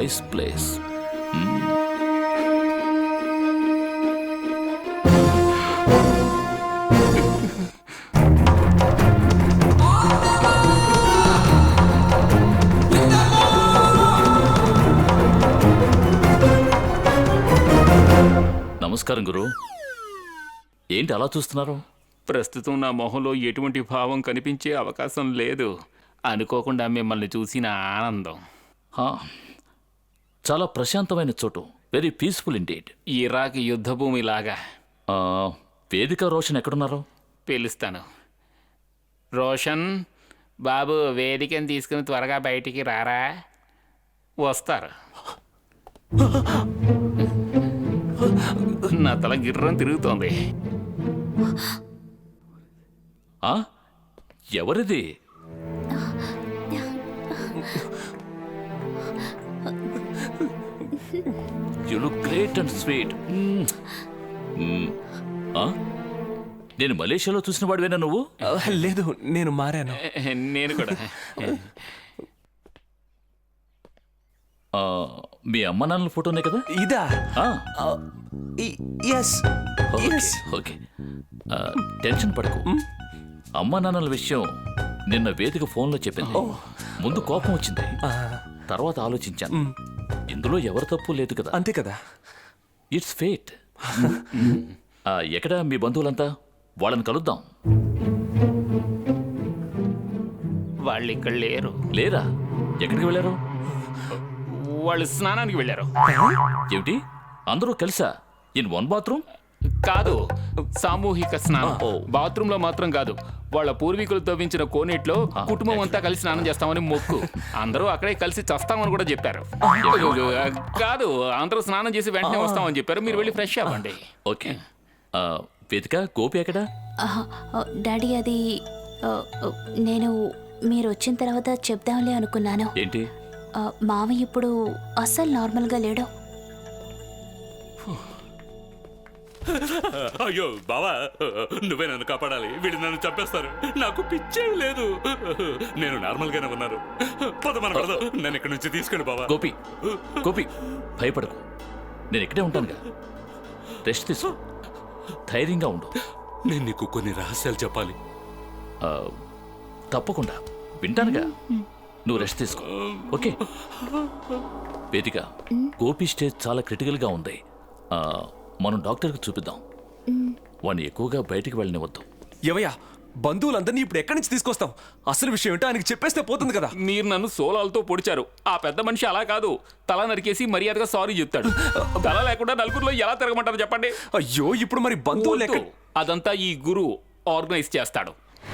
Nice place. నమస్కారం గురు. ఏంటి అలా చూస్తున్నారు? ప్రస్తుతం నా మొహంలో ఎటువంటి భావం కనిపించే అవకాశం లేదు. అనుకోకుండా మిమ్మల్ని చూసిన ఆనందం. చాలా ప్రశాంతమైన చోటు. Very peaceful indeed. ఇరాక్ యుద్ధభూమి లాగా. వేదిక, రోషన్ ఎక్కడున్నారు? పిలుస్తాను. రోషన్ బాబు, వేదికని తీసుకుని త్వరగా బయటికి రారా. వస్తారు. నా తల గిర్రం తిరుగుతోంది. ఎవరిది? You look great and sweet. నేను మలేషియాలో చూసిన వాడివేనా నువ్వు? లేదు, నేను మారాను. నేను కూడా. మీ అమ్మ నాన్నల ఫోటోనే కదా? ఇదా? ఓకే. టెన్షన్ పడకు. అమ్మ నాన్నల విషయం నిన్న వేదిక ఫోన్లో చెప్పింది. ముందు కోపం వచ్చింది, తర్వాత ఆలోచించాను. ఇందులో ఎవరి తప్పు లేదు కదా. అంతే కదా. It's fate. ఎక్కడ మీ బంధువులంతా? వాళ్ళని కలుద్దాం. వాళ్ళు ఇక్కడ లేరు. లేరా? ఎక్కడికి వెళ్ళారు? వాళ్ళు స్నానానికి వెళ్ళారు. ఏమిటి, అందరూ కలిసా? In one bathroom? కాదు, సామూహిక స్నానం. బాత్రూమ్ లో మాత్రం కాదు, వాళ్ళ పూర్వీకులు తవ్వించిన కోనేట్లో కుటుంబం అంతా కలిసి స్నానం చేస్తామని మొక్కు. అందరూ అక్కడే కలిసి చస్తామని కూడా చెప్పారు. కాదు, అందరూ స్నానం చేసి వెంటనే వస్తామని చెప్పారు. మీరు వెళ్ళి ఫ్రెష్ అవ్వండి. ఓకే. వేదిక, గోపి ఎక్కడా? డాడీ, అది నేను మీరు వచ్చిన తర్వాత చెప్దాంలే అనుకున్నాను. ఏంటి? మావయ్య ఇప్పుడు అస్సలు నార్మల్గా లేడు. అయ్యో బావా, నువ్వే నన్ను కాపాడాలి. వీళ్ళు నన్ను చంపేస్తారు. నాకు పిచ్చే లేదు. నేను నార్మల్ గానే ఉన్నాను. నన్ను ఇక్కడి నుంచి తీసుకెళ్ళి బావా. గోపి, గోపి, భయపడకు. నేను ఇక్కడే ఉంటానుగా. రెస్ట్ తీసుకో, ధైర్యంగా ఉండు. నేను నీకు కొన్ని రహస్యాలు చెప్పాలి. తప్పకుండా వింటానుగా. నువ్వు రెస్ట్ తీసుకో, ఓకే? వేదిక, గోపి స్టేజ్ చాలా క్రిటికల్గా ఉంది. మనం డాక్టర్కి చూపిద్దాం. వాడిని ఎక్కువగా బయటికి వెళ్ళనివద్దు. ఏవయ్యా, బంధువులందరినీ ఇప్పుడు ఎక్కడి నుంచి తీసుకొస్తాం? అసలు విషయం ఏంటో ఆయనకి చెప్పేస్తే పోతుంది కదా. మీరు నన్ను సోలాలతో పొడిచారు. ఆ పెద్ద మనిషి అలా కాదు, తల నరికేసి మర్యాదగా సారీ చెప్తాడు. తల లేకుండా నలుగురిలో ఎలా తిరగమంటారు చెప్పండి? అయ్యో, ఇప్పుడు మరి బంధువులు ఎక్కడ? అదంతా ఈ గురువు ఆర్గనైజ్ చేస్తాడు.